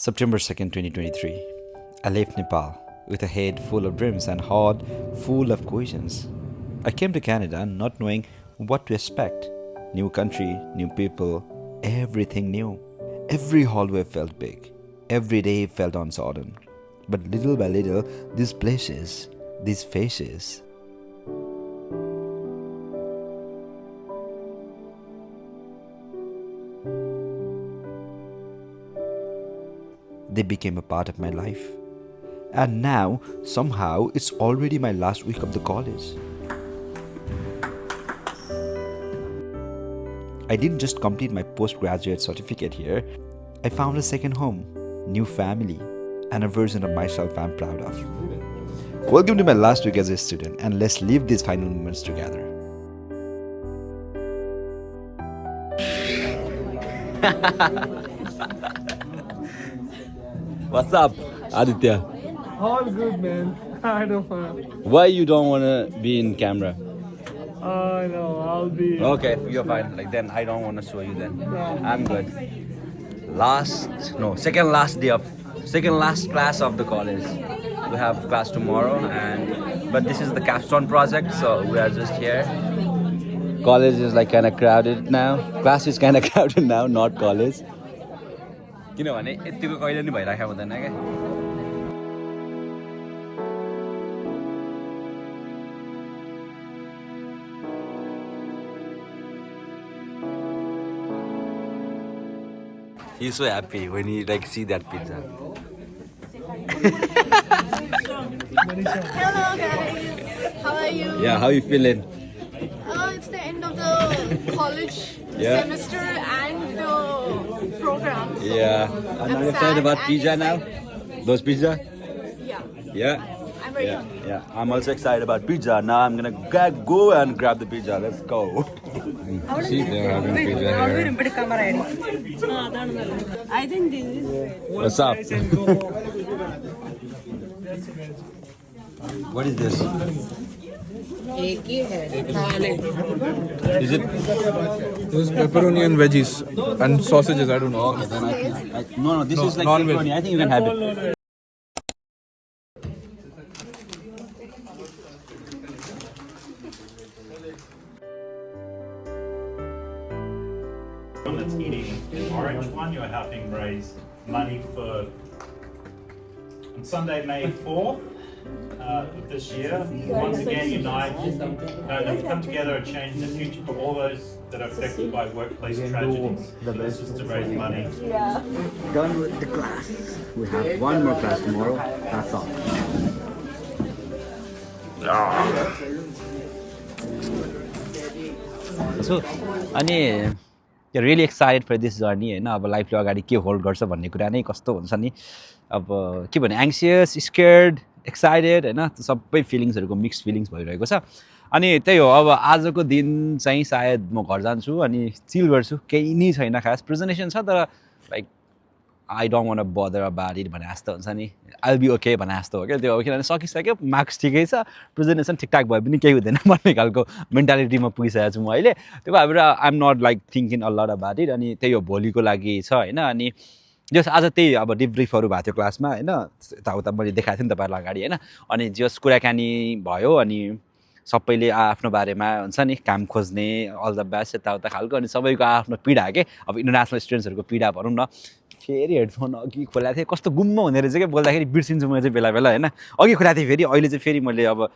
September 2nd, 2023. I left Nepal with a head full of dreams and heart full of questions. I came to Canada not knowing what to expect. New country, new people, everything new. Every hallway felt big. Every day felt uncertain. But little by little, these places, these faces, they became a part of my life. And now, somehow, it's already my last week of the college. I didn't just complete my postgraduate certificate here, I found a second home, new family, and a version of myself I'm proud of. Welcome to my last week as a student, and let's live these final moments together. What's up, Aditya? All good, man. I don't know. Why you don't want to be in camera? No, I'll be. Okay, you're fine. Like then, I don't want to show you then. I'm good. Second last class of the college. We have class tomorrow, but this is the capstone project, so we are just here. College is like kind of crowded now. Class is kind of crowded now, not college. किनभने यतिको कहिले नि भइराखेको हुँदैन क्या. He's so happy when he see that pizza. Hello guys, how are you? Yeah, how you feeling? It's the end of the college Yeah. semester and the program. So Yeah. And are you excited about pizza now? Those pizza? Yeah, Yeah. I'm very Yeah, hungry. yeah. I'm also excited about pizza. Now I'm gonna go and grab the pizza. Let's go. See, they're having pizza here. I think this is What's up? What is this? Is it? This is pepperoni and veggies and sausages. I don't know. Okay, then no, this is like non-veg. pepperoni. I think you can have it. That's eating the orange one, you're helping raise money for on Sunday, May 4th of this year. Once again, unite and come together and change the future for all those that are affected by workplace tragedies. This is to raise money. Done with the class. We have one more class tomorrow. That's all. So, अनि really excited for this journey होइन. अब लाइफले अगाडि के hold गर्छ भन्ने कुरा नै कस्तो हुन्छ नि. अब के भने एङ्सियस, स्केयर्ड, एक्साइटेड होइन, सबै फिलिङ्सहरूको मिक्स फिलिङ्स भइरहेको छ. अनि त्यही हो, अब आजको दिन चाहिँ सायद म घर जान्छु अनि चिल गर्छु. केही नै छैन खास. प्रेजेन्टेसन छ तर लाइक आई डोन्ट वान्ट बदर अबाउट इट भने जस्तो हुन्छ नि. आई विल बी ओके भने जस्तो हो क्या त्यो. किनभने सकिसक्यो, मार्क्स ठिकै छ, प्रेजेन्टेसन ठिकठाक भए पनि केही हुँदैन भन्ने खालको मेन्टालिटीमा पुगिसकेको छु म अहिले. त्यो भएर I am not like thinking a lot about it. अनि त्यही हो, भोलिको लागि छ होइन. अनि जस आज त्यही अब डिब्रिफहरू भएको थियो क्लासमा होइन. यताउता मैले देखाएको थिएँ नि तपाईँहरूलाई अगाडि होइन. अनि जस कुराकानी भयो अनि सबैले आफ्नो बारेमा हुन्छ नि काम खोज्ने अल द बेस्ट यताउता खालको. अनि सबैको आफ्नो पीडा के, अब इन्टरनेसनल स्टुडेन्ट्सहरूको पीडा भनौँ न. फेरि हेडफोन अघि खोलाएको थिएँ, कस्तो गुम्म हुने रहेछ क्या, बोल्दाखेरि बिर्सिन्छु म चाहिँ बेला बेला होइन. अघि खोलाएको थिएँ फेरि, अहिले चाहिँ फेरि मैले अब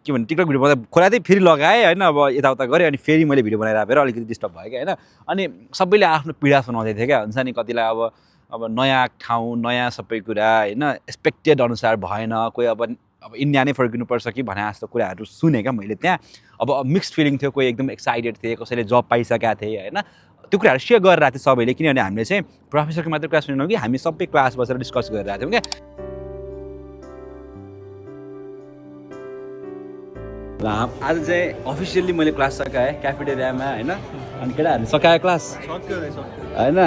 के भन्ने टिकटक भिडियो बनाउँदा खोलाएको थिएँ, फेरि लगाएँ होइन. अब यताउता गरेँ अनि फेरि मैले भिडियो बनाएर आएर अलिकति डिस्टर्ब भयो क्या होइन. अनि सबैले आफ्नो पीडा सुनाउँदै थियो क्या. हुन्छ नि कतिलाई अब नयाँ ठाउँ, नयाँ सबै कुरा होइन, एक्सपेक्टेड अनुसार भएन. कोही अब इन्डिया नै फर्किनुपर्छ कि भने जस्तो कुराहरू सुनेँ क्या मैले त्यहाँ. अब मिक्स्ड फिलिङ थियो. कोही एकदम एक्साइटेड थिए, कसैले जब पाइसकेका थिए होइन. त्यो कुराहरू सेयर गरिरहेको थियो सबैले. किनभने हामीले चाहिँ प्रोफेसरको मात्र कुरा सुनेनौँ कि हामी सबै क्लास बसेर डिस्कस गरिरहेको थियौँ क्या. आज चाहिँ अफिसियल्ली मैले क्लास सकाएँ क्याफेटेरियामा होइन. अनि केटाहरूले सकायो क्लास होइन.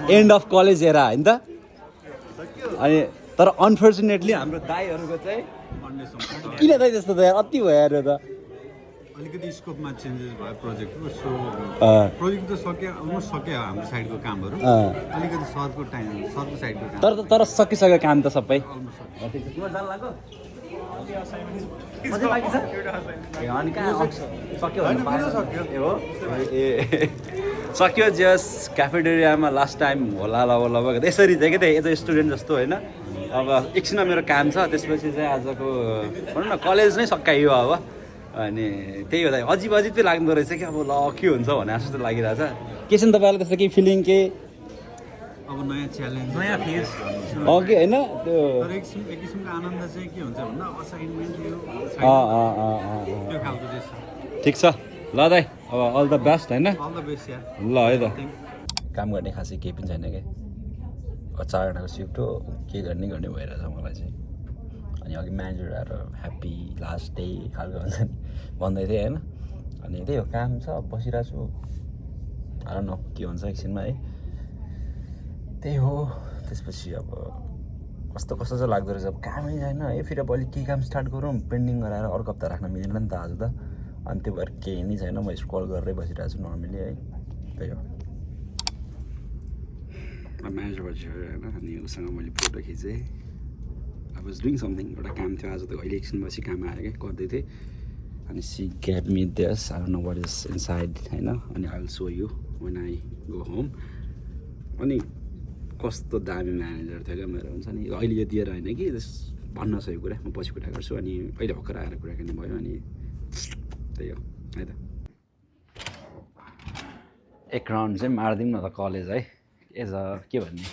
एन्ड अफ कलेज एरा होइन त. अनि तर अनफर्चुनेटली हाम्रो दाईहरूको चाहिँ किन त त्यस्तो त यार, अति भयो यार त. अलिकति स्कोपमा चेन्जेस भयो प्रोजेक्टको सो प्रोजेक्ट त सक्यो अलमोस्ट सक्यो हाम्रो साइडको कामहरू अलिकति सरको साइडको काम तर सकिसक्यो काम त सबै सक्यो जस क्याफेटेरियामा लास्ट टाइम होला लगभग यसरी चाहिँ क्या एज अ स्टुडेन्ट जस्तो होइन अब एकछिनमा मेरो काम छ त्यसपछि चाहिँ आजको भनौँ न कलेज नै सकाइयो अब अनि त्यही हो अजिब चाहिँ लाग्दो रहेछ कि अब ल के हुन्छ भने जस्तो लागिरहेछ के छ नि तपाईँलाई त्यस्तो केही फिलिङ के अब नयाँ च्यालेन्ज नयाँ फेज अघि होइन त्यो तर एक किसिमको आनन्द चाहिँ के हुन्छ भन्दा असाइनमेन्ट यो त्यो खालको चाहिँ छ ठिक छ ल दाइ अब अल द बेस्ट होइन अल द बेस्ट यार ल है त काम गर्ने खासै केही पनि छैन क्या 4 घन्टाको सिफ्ट हो के गर्ने भइरहेछ मलाई चाहिँ अनि अघि म्यानेजर आएर ह्याप्पी लास्ट डे खालको हुन्छ नि भन्दै थिएँ होइन अनि त्यही हो काम छ बसिरहेको छु आएर न के हुन्छ एकछिनमा है त्यही हो त्यसपछि अब कस्तो चाहिँ लाग्दो रहेछ अब कामै छैन है फेरि अब अलिक केही काम स्टार्ट गरौँ पेन्डिङ गराएर अर्को हप्ता राख्न मिलेन नि त आज त अनि त्यो भएर केही नै छैन म स्क्रल गरेरै बसिरहेको छु नर्मली है त्यही हो म्यानेजर बसेर होइन अनि उसँग मैले फोटो खिचेँ आई वाज डुइङ समथिङ एउटा काम थियो आज त अहिले एकछिनपछि काम आयो क्या गर्दै थिएँ अनि she gave me this I don't know what is inside होइन अनि I will show you when I go home अनि कस्तो दामी म्यानेजर थियो क्या मेरो हुन्छ नि अहिले यो दिएर होइन कि भन्न छ यो कुरा म पछि कुरा गर्छु अनि अहिले भर्खर आएर कुराकानी भयो अनि त्यही हो है त एक राउन्ड चाहिँ मारिदिउँ न त कलेज है एज अ के भन्ने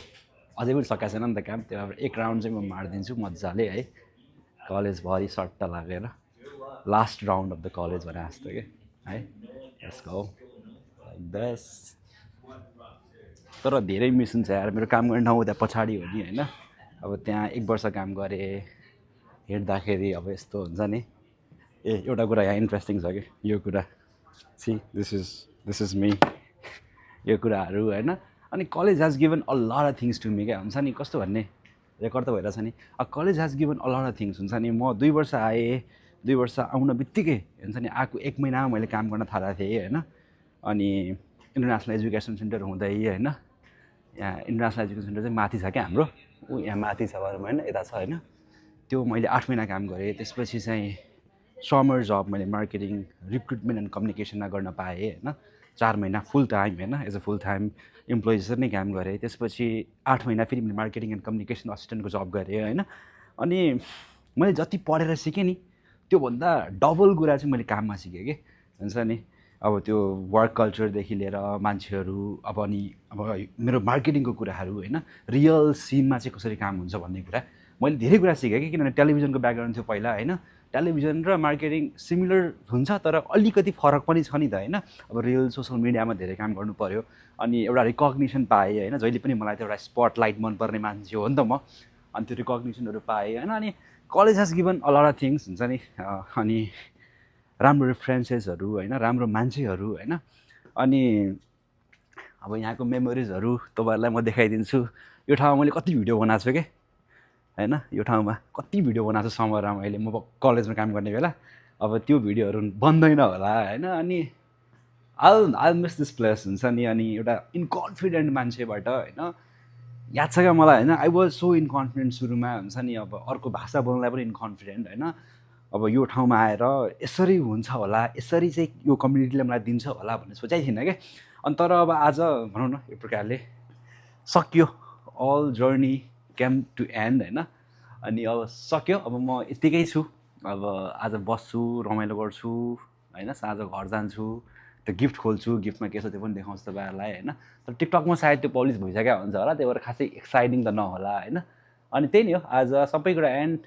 अझै पनि सकाएको छैन नि त काम त्यो अब एक राउन्ड चाहिँ म मारिदिन्छु मजाले है कलेजभरि सट्टा लागेर last round of the college भने जस्तो कि है यसको हो लाइक दस तर धेरै मिस हुन्छ यार मेरो काम गर्ने ठाउँ त्यहाँ पछाडि हो नि होइन अब त्यहाँ 1 वर्ष काम गरेँ हिँड्दाखेरि अब यस्तो हुन्छ नि एउटा कुरा यहाँ इन्ट्रेस्टिङ छ कि यो कुरा सी दिस इज मी यो कुराहरू होइन अनि college has given a lot of things to me क्या हुन्छ नि कस्तो भन्ने रेकर्ड त भइरहेछ नि college has given a lot of things हुन्छ नि म 2 वर्ष आएँ 2 वर्ष आउन बित्तिकै हुन्छ नि आएको 1 महिनामा मैले काम गर्न थालेको थिएँ होइन अनि इन्टरनेसनल एजुकेसन सेन्टर हुँदै होइन यहाँ इन्टरनेसनल एजुकेसन सेन्टर चाहिँ माथि छ क्या हाम्रो यहाँ माथि छ भनौँ होइन यता छ होइन त्यो मैले 8 महिना काम गरेँ त्यसपछि चाहिँ समर जब मैले मार्केटिङ रिक्रुटमेन्ट एन्ड कम्युनिकेसनमा गर्न पाएँ होइन 4 महिना फुल टाइम होइन as a full time employee जसरी नै काम गरेँ त्यसपछि 8 महिना फेरि मैले मार्केटिङ एन्ड कम्युनिकेसन असिस्टेन्टको जब गरेँ होइन अनि मैले जति पढेर सिकेँ नि त्योभन्दा डबल कुरा चाहिँ मैले काममा सिकेँ कि हुन्छ नि अब त्यो वर्क कल्चरदेखि लिएर मान्छेहरू अब मेरो मार्केटिङको कुराहरू होइन रियल सिनमा चाहिँ कसरी काम हुन्छ भन्ने कुरा मैले धेरै कुरा सिकेँ कि किनभने टेलिभिजनको ब्याकग्राउन्ड थियो पहिला होइन टेलिभिजन र मार्केटिङ सिमिलर हुन्छ तर अलिकति फरक पनि छ नि त होइन अब रियल सोसल मिडियामा धेरै काम गर्नु पऱ्यो अनि एउटा रिकग्निसन पाएँ होइन जहिले पनि मलाई त्यो एउटा स्पटलाइट मनपर्ने मान्छे हो नि त म अनि त्यो रिकग्निसनहरू पाएँ होइन अनि college has given a lot of things हुन्छ नि अनि राम्रो रेफरेन्सेसहरू होइन राम्रो मान्छेहरू होइन अनि अब यहाँको मेमोरिजहरू तपाईँहरूलाई म देखाइदिन्छु यो ठाउँमा मैले कति भिडियो बनाएको छु कि होइन यो ठाउँमा कति भिडियो बनाएको छु समरमा मैले म कलेजमा काम गर्ने बेला अब त्यो भिडियोहरू बन्दैन होला होइन अनि आई मिस दिस प्लेस हुन्छ नि अनि एउटा इन्कन्फिडेन्ट मान्छेबाट होइन याद छ क्या मलाई होइन आई वाज सो इन्कन्फिडेन्ट सुरुमा हुन्छ नि अब अर्को भाषा बोल्नलाई पनि इन्कन्फिडेन्ट होइन अब यो ठाउँमा आएर यसरी हुन्छ होला यसरी चाहिँ यो कम्युनिटीले मलाई दिन्छ होला भन्ने सोचेको थिइनँ क्या अनि तर अब आज भनौँ न यो प्रकारले सक्यो all journey came to end होइन अनि अब सक्यो अब म यत्तिकै छु अब आज बस्छु रमाइलो गर्छु होइन साँझ घर जान्छु त्यो गिफ्ट खोल्छु गिफ्टमा के छ त्यो पनि देखाउँछु तपाईँहरूलाई होइन तर टिकटकमा सायद त्यो पब्लिस भइसक्यो हुन्छ होला त्यही भएर खासै एक्साइटिङ त नहोला होइन अनि त्यही नै हो आज सबै कुरा एन्ड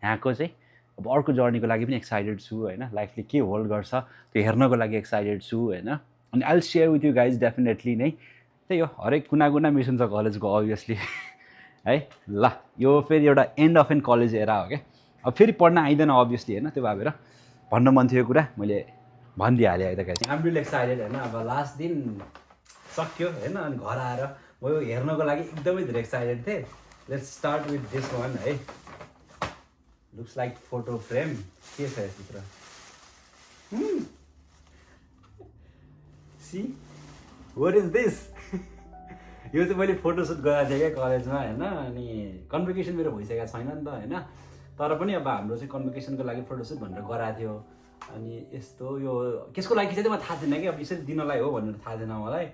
यहाँको चाहिँ अब अर्को जर्नीको लागि पनि एक्साइटेड छु होइन लाइफले के होल्ड गर्छ त्यो हेर्नको लागि एक्साइटेड छु होइन अनि I will share with you guys definitely नै त्यही हो हरेक कुना कुना मिसन छ कलेजको अभियसली है ल यो फेरि एउटा end of an college era हो क्या अब फेरि पढ्न आइँदैन अभियसली होइन त्यो भएर भन्न मन थियो यो कुरा मैले भनिदिइहालेँ है त गाइज आइम रियली एक्साइटेड होइन अब लास्ट दिन सक्यो होइन अनि घर आएर म यो हेर्नको लागि एकदमै धेरै एक्साइटेड थिएँ let's start with this one है लुक्स लाइक फोटो फ्रेम के छ यसभित्र सी वाट इज दिस यो चाहिँ मैले फोटोसुट गराएको थिएँ क्या कलेजमा होइन अनि कन्भोकेसन मेरो भइसकेको छैन नि त होइन तर पनि अब हाम्रो चाहिँ कन्भोकेसनको लागि फोटोसुट भनेर गराएको थियो अनि यस्तो यो केसको लागि चाहिँ मलाई थाहा थिएन कि अब यसरी दिनलाई हो भनेर थाहा थिएन मलाई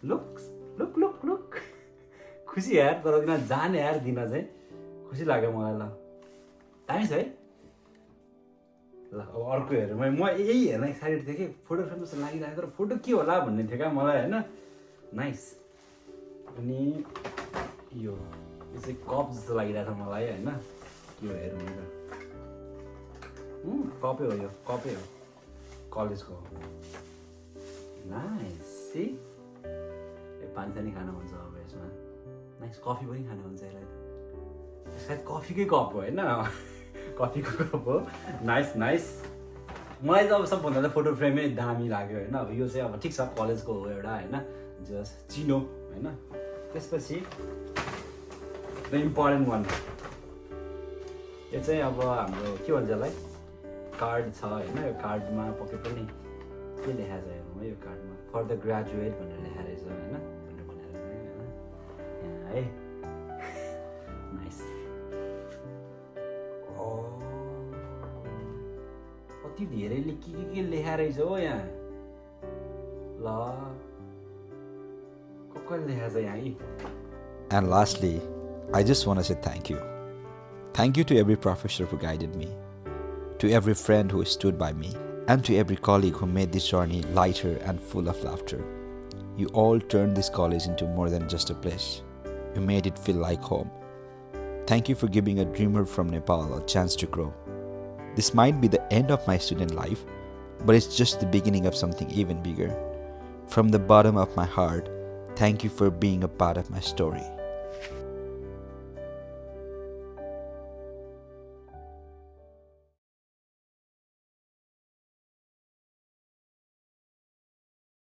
लुक लुक लुक लुक खुसी यार तर दिन जाने यार दिन चाहिँ खुसी लाग्यो मलाई ल दामी छ है ल अब अर्को हेरेँ म यही हेर्न एक्साइटेड थिएँ कि फोटो फ्रेम जस्तो लागिरहेको तर फोटो के होला भन्ने थियो क्या मलाई होइन नाइस अनि यो चाहिँ कप जस्तो लागिरहेको छ मलाई होइन यो हेरौँ न कपै हो यो कपै हो कलेजको नाइस सी पानी सानी खानु हुन्छ अब यसमा नाइस कफी पनि खानु हुन्छ यसलाई त सायद कफीकै कप हो होइन कफीको कप हो नाइस नाइस मलाई त अब सबभन्दा त फोटो फ्रेमै दामी लाग्यो होइन अब यो चाहिँ अब ठिक छ कलेजको हो एउटा होइन जस्ट चिनो होइन त्यसपछि द इम्पोर्टेन्ट वान यो चाहिँ अब हाम्रो के भन्छ यसलाई कार्ड छ होइन यो कार्डमा पक्कै पनि के लेखाएको छ हेर्नु यो कार्डमा फर द ग्रेजुएट भनेर लेखाएको रहेछ होइन भनेर यहाँ है नाइस कति धेरैले के लेखा रहेछ हो यहाँ ल कसले लेखाएको छ यहाँ यी And lastly, I just want to say thank you. Thank you to every professor who guided me, to every friend who stood by me, and to every colleague who made this journey lighter and full of laughter. You all turned this college into more than just a place. You made it feel like home. Thank you for giving a dreamer from Nepal a chance to grow. This might be the end of my student life, but it's just the beginning of something even bigger. From the bottom of my heart, thank you for being a part of my story.